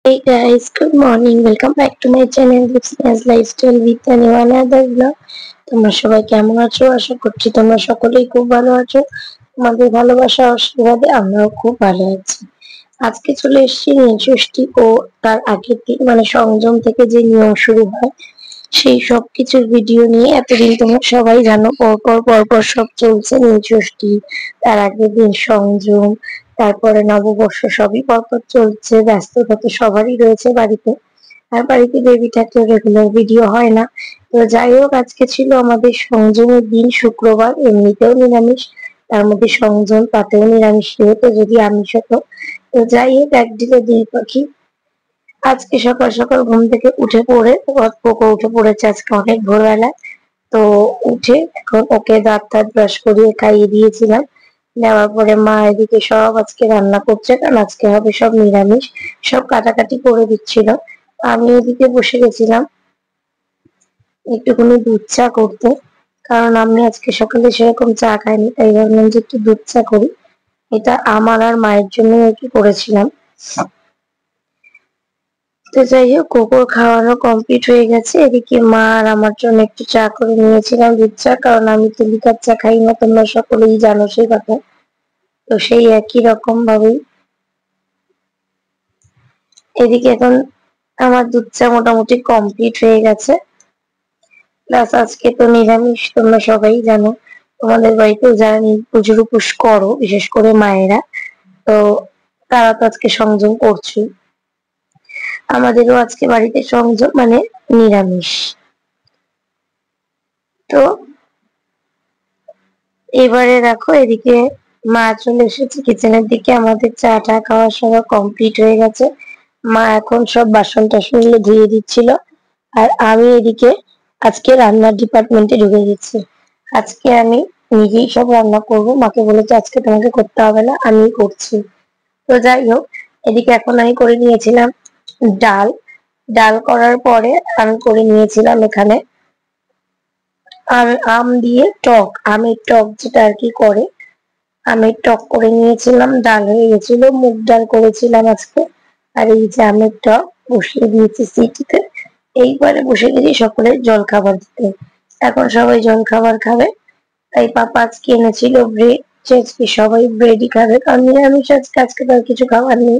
Hey guys, good morning. Welcome back to my channel Business Lifestyle with another vlog. তোমরা সবাই কেমন আছো? আশা করছি তোমরা সকলেই খুব ভালো আছো। তোমাদের ভালোবাসা আশীর্বাদে আমরাও খুব ভালো আছি। আজকে চলে এসেছি নীলষষ্ঠী ও তার আগের দিন মানে সংযম থেকে যে নিয়ম শুরু হয় সেই সব কিছুর ভিডিও নিয়ে। এতদিন তোমরা সবাই জানো পরপর সব চলছে, নীলষষ্ঠী, তার আগের দিন সংযম, তারপরে নববর্ষ, সবই পরপর চলছে। ব্যস্ততা তো সবারই রয়েছে বাড়িতে, আর বাড়িতে বেবি থাকলে রেগুলার ভিডিও হয় না। তো যাই হোক, আজকে ছিল আমাদের সংযমের দিন, শুক্রবার, এমনিতেও নিরামিষ, তার মধ্যে সংযম, তাতেও নিরামিষ যেহেতু, যদি আমিষ হতো। তো যাই হোক, একদিকে দুই পাখি। আজকে সকাল সকাল ঘুম থেকে উঠে পড়ে কোকো উঠে পড়েছে আজকে অনেক ভোরবেলা। তো উঠে এখন ওকে দাঁত ব্রাশ করিয়ে খাইয়ে দিয়েছিলাম। দেওয়ার পরে মা এদিকে সব আজকে রান্না করছে, কারণ আজকে হবে সব নিরামিষ, সব কাটাকাটি করে দিচ্ছিল। আমি এদিকে বসে গেছিলাম একটুখানি দুধ চা করতে, কারণ আমি আজকে সকালে সেরকম চা খাইনি, তাই ভাবলাম যে একটু দুধ চা করি। এটা আমার আর মায়ের জন্য আর কি করেছিলাম। তো যাই হোক, কোকোর খাওয়ানো কমপ্লিট হয়ে গেছে। এদিকে মা আর আমার জন্য একটু চা করে নিয়েছিলাম, দুধ চা, কারণ আমি তো লিকার চা খাই না, তোমরা সকলেই জানো সেই কথা। তো সেই একই রকম ভাবেই এদিকে এখন আমার দুধ চা মোটামুটি কমপ্লিট হয়ে গেছে। প্লাস আজকে তো নিরামিষ, তোমরা সবাই জানো। তোমাদের বাড়িতেও যারা পুজোর উপোস করো, বিশেষ করে মায়েরা, তো তারা তো আজকে সংযম করছে। আমাদেরও আজকে বাড়িতে সংযম মানে নিরামিষ। তো এবারে দেখো, এদিকে মা চলে এসেছে কিচেনের দিকে, আমাদের চা টা খাওয়া সব কমপ্লিট হয়ে গেছে। মা এখন সব বাসন টাসন গুলো ধুয়ে দিচ্ছিল, আর আমি এদিকে আজকে রান্নার ডিপার্টমেন্টে ঢুকে গেছি। আজকে আমি নিজেই সব রান্না করব, মাকে বলেছি আজকে তোমাকে করতে হবে না, আমি করছি। তো যাই হোক, এদিকে এখন আমি করে নিয়েছিলাম ডাল। ডাল করার পরে আমি করে নিয়েছিলাম এখানে আম দিয়ে টক, আমের টক যেটা আর কি করে, আমের টক করে নিয়েছিলাম। ডাল হয়ে গেছিল, মুগ ডাল করেছিলাম আজকে। আর এই যে আমের টক বসিয়ে দিয়েছি সিটিতে। এইবারে বসে গেছি সকলের জল খাবার দিতে। এখন সবাই জল খাবার খাবে, তাই পাপা আজকে এনেছিল ব্রেড। আজকে সবাই ব্রেডই খাবে, কারণ নিরামিষ আজকে তো আর কিছু খাবার নেই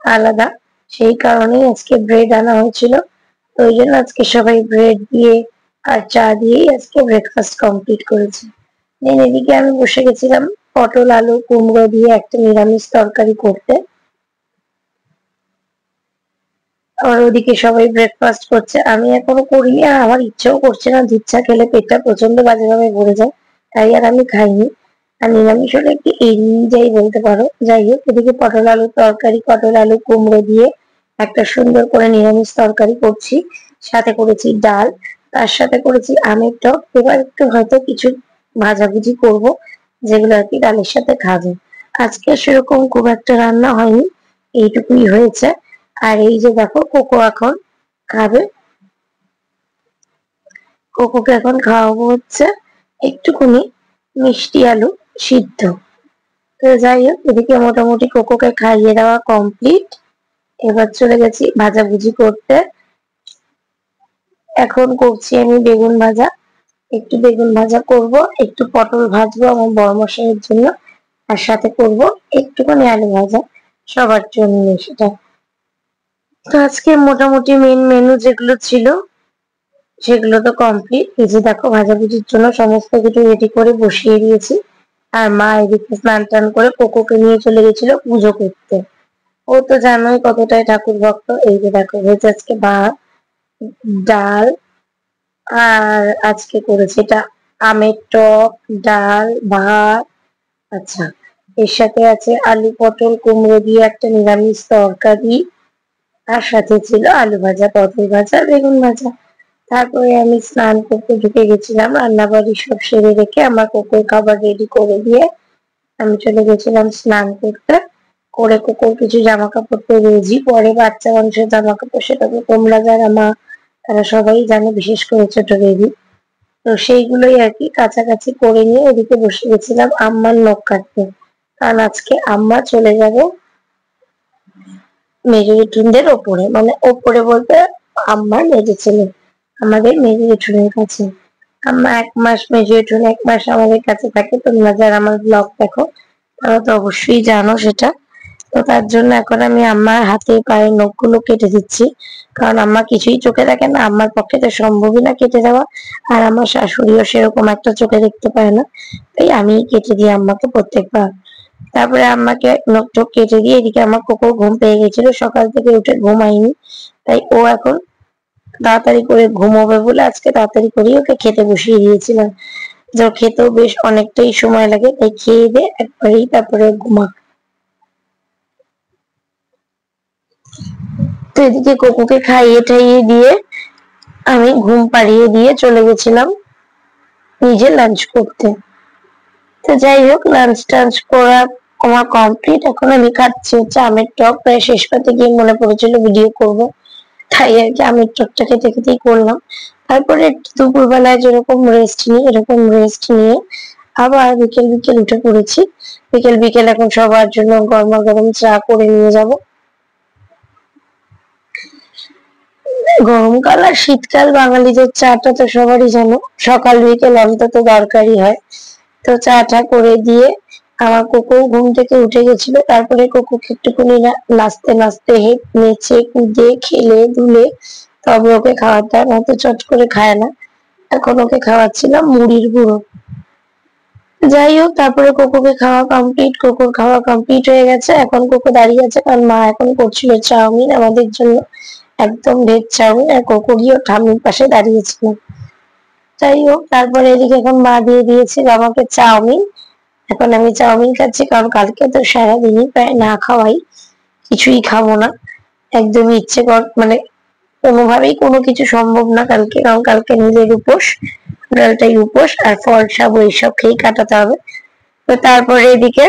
আলাদা, সেই কারণেই আজকে ব্রেড আনা হয়েছিল। তো ওই জন্য আজকে সবাই ব্রেড দিয়ে আর চা দিয়েই আজকে ব্রেকফাস্ট কমপ্লিট করেছি। দেন এদিকে আমি বসে গেছিলাম পটল আলু কুমড়ো দিয়ে একটা নিরামিষ তরকারি করতে। আর ওদিকে সবাই ব্রেকফাস্ট করছে, আমি এখনো করিনি, আর আমার ইচ্ছেও করছে না। দুধ চা খেলে পেটটা প্রচন্ড বাজেভাবে ভরে যায়, তাই আর আমি খাইনি। আর নিরামিষ হলে একটু এড়িয়ে যাই বলতে পারো। যাই হোক, এদিকে পটল আলুর তরকারি, পটল আলু কুমড়ো দিয়ে একটা সুন্দর করে নিরামিষ তরকারি করছি। সাথে করেছি ডাল, তার সাথে করেছি আমের টক। এবার একটু হয়তো কিছু ভাজাভুজি করব, যেগুলো আর কি ডালের সাথে খাবে। আজকে সেরকম খুব একটা রান্না হয়নি, এইটুকুই হয়েছে। আর এই যে দেখো, কোকো এখন খাবে। কোকোকে এখন খাওয়াবো হচ্ছে একটুখানি মিষ্টি আলু সিদ্ধ। তো যাই হোক, এদিকে মোটামুটি কোকোকে খাইয়ে দেওয়া কমপ্লিট। এবার চলে গেছি ভাজাভুজি করতে। এখন করছি আমি বেগুন ভাজা, একটু বেগুন ভাজা করব, একটু পটল ভাজবো আমার বড় মশাইয়ের জন্য, আর সাথে করব একটুখানি আলু ভাজা সবার জন্য সেটা। তো আজকে মোটামুটি মেন মেনু যেগুলো ছিল সেগুলো তো কমপ্লিট। এই যে দেখো, ভাজাভুজির জন্য সমস্ত কিছু রেডি করে বসিয়ে দিয়েছি। আর মা এদিকে স্নান টান করে কোকোকে নিয়ে চলে গেছিল পুজো করতে। ও তো জানোই কতটাই ঠাকুর ভক্ত। এই যে দেখো, হয়েছে আজকে ভাত, ডাল, আর আজকে করেছে এটা আমের টক, ডাল, ভাত। আচ্ছা, এর সাথে আছে আলু পটল কুমড়ো দিয়ে একটা নিরামিষ তরকারি, আর সাথে ছিল আলু ভাজা, পটল ভাজা, বেগুন ভাজা। তারপরে আমি স্নান করতে ঢুকে গেছিলাম, রান্না বাড়ি সব সেরে রেখে আমার কোকোর খাবার রেডি করে দিয়ে আমি চলে গেছিলাম স্নান করতে। করে কোকোর কিছু জামা কাপড় তো রোজই পরে, বাচ্চা মানুষের জামা কাপড়, সেটা তো তোমরা যারা মা তারা সবাই জানো, বিশেষ করে ছোট বেবি। তো সেইগুলোই আর কি কাছাকাছি করে নিয়ে এদিকে বসে গেছিলাম আম্মার নখ কাটতে, কারণ আজকে আম্মা চলে যাবে মেজো জেঠুদের ওপরে, মানে ওপরে বলতে আমার মেজো ছেলে, আমাদের মেজো জেঠুদের কাছে। আম্মা 1 মাস, মেজো জেঠুন 1 মাস আমাদের কাছে থাকে। তোমরা যারা আমার ব্লগ দেখো তারা তো অবশ্যই জানো সেটা। তো তার জন্য এখন আমি আম্মার হাতে পায়ের নখগুলো কেটে দিচ্ছি, কারণ আম্মা কিছুই চোখে দেখে না, আম্মার পক্ষে তো সম্ভবই না কেটে দেওয়া। আর আমার শাশুড়িও সেরকম একটা চোখে দেখতে পায় না, তাই আমি কেটে দিই আম্মাকে প্রত্যেকবার। তারপরে আম্মাকে নখ টখ কেটে দিয়ে এদিকে আমার কোকো ঘুম পেয়ে গেছিল, সকাল থেকে উঠে ঘুমায়নি, তাই ও এখন তাড়াতাড়ি করে ঘুমোবে বলে আজকে তাড়াতাড়ি করে ওকে খেতে বসিয়ে দিয়েছিলাম। যে খেতেও বেশ অনেকটাই সময় লাগে, তাই খেয়ে দিয়ে একবারেই তারপরে ঘুমা। তো এদিকে কোকোকে খাইয়ে টাইয়ে দিয়ে আমি ঘুম পাড়িয়ে দিয়ে চলে গেছিলাম নিজে লাঞ্চ করতে। তো যাই হোক, লাঞ্চ টাঞ্চ করা আমার কমপ্লিট। এখন আমি খাচ্ছি হচ্ছে আমের টক, প্রায় শেষ পাতে গিয়ে মনে পড়েছিল ভিডিও করব, তাই আর কি আমের টকটা খেতে খেতেই করলাম। তারপরে একটু দুপুরবেলায় যেরকম রেস্ট নিই এরকম রেস্ট নিয়ে আবার বিকেল বিকেল উঠে পড়েছি। বিকেল বিকেল এখন সবার জন্য গরমা গরম চা করে নিয়ে যাব। গরমকাল আর শীতকাল বাঙালিদের চাটা তো সবারই জানো, সকাল বিকেল অন্তত দরকারই হয়। তো চাটা করে দিয়ে আমার কোকো ঘুম থেকে উঠে গেছিল, তারপরে কোকোকে একটুখানি নাচতে নাচতে নেচে কুদে খেলে দুলে তবে ওকে খাওয়াতে হয়, নয়তো চট করে খায় না। এখন ওকে খাওয়াচ্ছিলাম মুড়ির গুঁড়ো। যাই হোক, তারপরে কোকোকে খাওয়া কমপ্লিট, কোকোর খাওয়া কমপ্লিট হয়ে গেছে। এখন কোকো দাঁড়িয়ে আছে, কারণ মা এখন করছিল চাউমিন আমাদের জন্য, একদম ভেজ চাউমিন, আর কোকো গিয়ে ঠাম্মির পাশে দাঁড়িয়েছিল। যাই হোক, তারপরে এদিকে এখন মা দিয়ে দিয়েছিল আমাকে চাউমিন। এখন আমি চাউমিন খাচ্ছি, কারণ কালকে তো সারাদিনই প্রায় না খাওয়াই, কিছুই খাবো না, একদমই ইচ্ছে কর মানে কোনোভাবেই কোনো কিছু সম্ভব না কালকে, কারণ কালকে নিজের উপোস, ডালটাই উপোস, আর ফল সাবু এইসব খেয়েই কাটাতে হবে। তো তারপরে এদিকে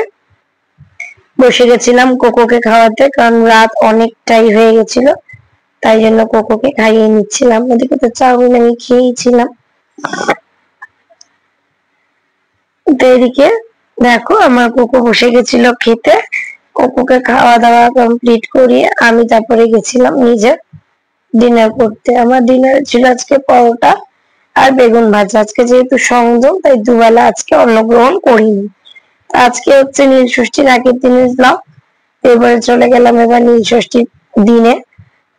বসে গেছিলাম কোকোকে খাওয়াতে, কারণ রাত অনেকটাই হয়ে গেছিল, তাই জন্য কোকোকে খাইয়ে নিচ্ছিলাম। ওদিকে তো চাউমিন আমি খেয়েছিলাম। তো এদিকে দেখো আমার কোকো বসে গেছিল খেতে। কোকোকে খাওয়া দাওয়া কমপ্লিট করিয়ে আমি তারপরে গেছিলাম নিজে ডিনার করতে। আমার ডিনার ছিল আজকে পরোটা আর বেগুন ভাজা। আজকে যেহেতু সংযম, তাই দুবেলা আজকে অন্ন গ্রহণ করিনি। আজকে হচ্ছে নীল ষষ্ঠীর আগের দিনের ব্লগ। এবারে চলে গেলাম এবার নীল ষষ্ঠীর দিনে।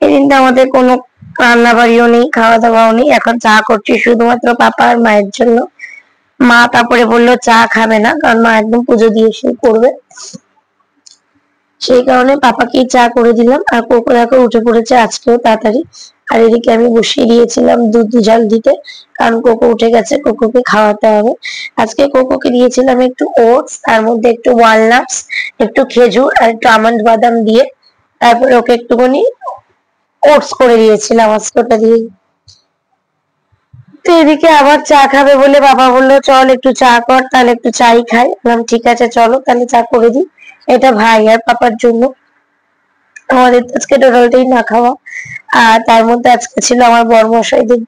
এই দিনটা আমাদের কোনো রান্না বাড়িও নেই, খাওয়া দাওয়াও নেই। এখন চা করছি শুধুমাত্র পাপা আর মায়ের জন্য। মা তারপরে বললো চা খাবে না, কারণ মা একদম পুজো দিয়ে শুরু করবে, সেই কারণে পাপাকেই চা করে দিলাম। আর কোকো দেখো উঠে পড়েছে আজকেও তাড়াতাড়ি। আর এদিকে আমি বসিয়ে দিয়েছিলাম দুধ জাল দিতে, কারণ কোকো উঠে গেছে, কোকোকে খাওয়াতে হবে। আজকে কোকোকে দিয়েছিলাম একটু ওটস, তার মধ্যে একটু ওয়ালনাটস, একটু খেজুর আর একটু আমন্ড বাদাম দিয়ে, তারপরে ওকে একটুখানি ওটস করে দিয়েছিলাম আজকে ওটা দিয়ে। তো এদিকে আবার চা খাবে বলে বাবা বললো চল একটু চা কর, তাহলে একটু চাই খাই। বললাম ঠিক আছে চলো তাহলে চা করে দিই। এটা ভাই আর পাপার জন্য, আমাদের আজকে টোটালটাই না খাওয়া। আর তার মধ্যে আজকে ছিল আমার বড়মশাইদের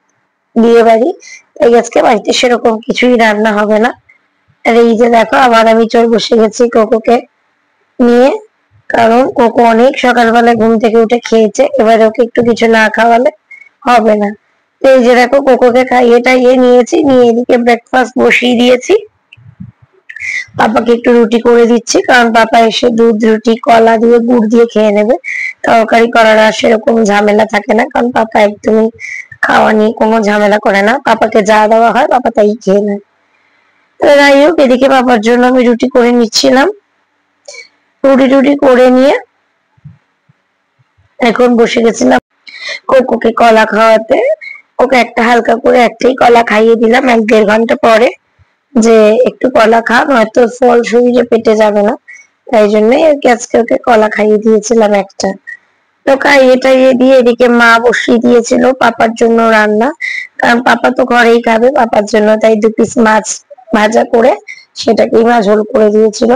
বিয়ে বাড়ি, তাই আজকে বাড়িতে সেরকম কিছুই রান্না হবে না। আর এই যে দেখো আবার আমি চল বসে গেছি কোকোকে নিয়ে, কারণ কোকো অনেক সকালবেলা ঘুম থেকে উঠে খেয়েছে, এবার ওকে একটু কিছু না খাওয়ালে হবে না। তো এই যে দেখো কোকোকে খাইয়ে টাইয়ে নিয়েছি, নিয়ে এদিকে ব্রেকফাস্ট বসিয়ে দিয়েছি। পাপাকে একটু রুটি করে দিচ্ছি, কারণ পাপা এসে দুধ রুটি কলা দিয়ে গুড় দিয়ে খেয়ে নেবে, তরকারি করার আর সেরকম ঝামেলা থাকে না, কারণ পাপা একদমই খাওয়া নিয়ে কোনো ঝামেলা করে না, পাপাকে যা দেওয়া হয় পাপা তাই খেয়ে নেয়। তো যাই হোক, এদিকে পাপার জন্য আমি রুটি করে নিচ্ছিলাম। রুটি টুটি করে নিয়ে এখন বসে গেছিলাম কোকোকে কলা খাওয়াতে। ওকে একটা হালকা করে একটাই কলা খাইয়ে দিলাম 1-1.5 ঘন্টা পরে, যে একটু কলা খা, নয়তো ফল শরীরে পেটে যাবে না, তাই জন্য আজকে ওকে কলা খাইয়ে দিয়েছিলাম একটা। তো খাইয়ে টাইয়ে দিয়ে এদিকে মা বসিয়ে দিয়েছিল পাপার জন্য রান্না, কারণ পাপা তো ঘরেই খাবে পাপার জন্য, তাই 2 পিস মাছ ভাজা করে সেটাকেই মা ঝোল করে দিয়েছিল।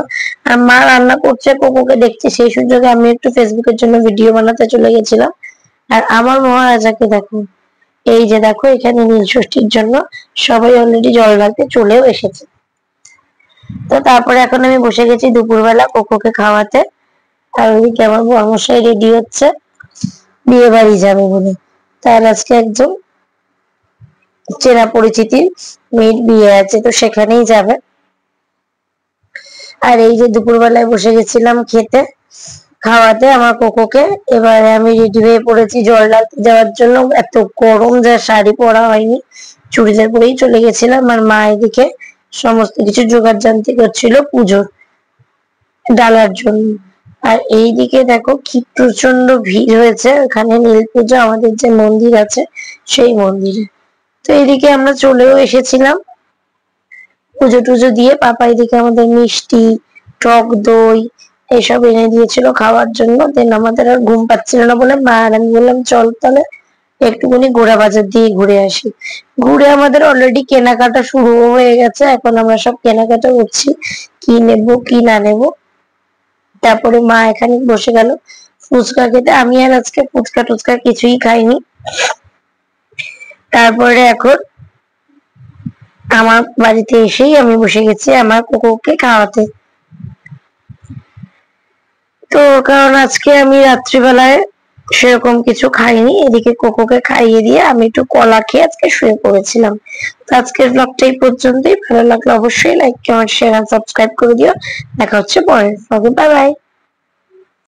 আর মা রান্না করছে, কোকোকে দেখছে, সেই সুযোগে আমি একটু ফেসবুকের জন্য ভিডিও বানাতে চলে গেছিলাম। আর আমার মহারাজাকে দেখো, এই যে দেখো এখানে নীল ষষ্ঠীর জন্য সবাই অলরেডি জল ঢালতে চলেও এসেছে। তো তারপরে এখন আমি বসে গেছি দুপুরবেলা কোকোকে খাওয়াতে। আর ওইদিকে আমার বর্মশাই রেডি হচ্ছে বিয়ে বাড়ি যাবে বলে। তার আজকে একজন চেনা পরিচিতির মেয়ের বিয়ে আছে, তো সেখানেই যাবে। আর এই যে দুপুরবেলায় বসে গেছিলাম খেতে, খাওয়াতে আমার কোকোকে। এবারে আমি রেডি হয়ে পড়েছি জল ঢালতে যাওয়ার জন্য। এত গরম, যা শাড়ি পরা হয়নি, চুড়িদার পরেই চলে গেছিলাম। আর মা এদিকে সমস্ত কিছু জোগাড় জানতে করছিল পুজোর ডালার জন্য। আর এইদিকে দেখো কি প্রচন্ড ভিড় হয়েছে ওখানে নীল পুজো, আমাদের যে মন্দির আছে সেই মন্দিরে। তো এদিকে আমরা চলেও এসেছিলাম পুজো টুজো দিয়ে। পাপা এদিকে আমাদের মিষ্টি, টক দই এইসব এনে দিয়েছিল খাওয়ার জন্য। দেন আমাদের আর ঘুম পাচ্ছিল না বলে মা আর আমি বললাম চল তাহলে একটুখানি ঘোড়া বাজার দিয়ে ঘুরে আসি। ঘুরে আমাদের অলরেডি কেনাকাটা শুরু হয়ে গেছে, এখন আমরা সব কেনাকাটা করছি কি নেব কি না নেব। তারপরে মা এখানে বসে গেল ফুচকা খেতে। আমি আর আজকে ফুচকা টুচকা কিছুই খাইনি। তারপরে এখন আমার বাড়িতে এসেই আমি বসে গেছি আমার কুকুরকে খাওয়াতে। তো কারণ আজকে আমি রাত্রিবেলায় সেরকম কিছু খাইনি, এদিকে কোকোকে খাইয়ে দিয়ে আমি একটু কলা খেয়ে আজকে শুয়ে পড়েছিলাম। তো আজকের ব্লগটা এই পর্যন্তই। ভালো লাগলে অবশ্যই লাইক কমেন্ট শেয়ার আর সাবস্ক্রাইব করে দিও। দেখা হচ্ছে পরের ব্লগে। Bye bye.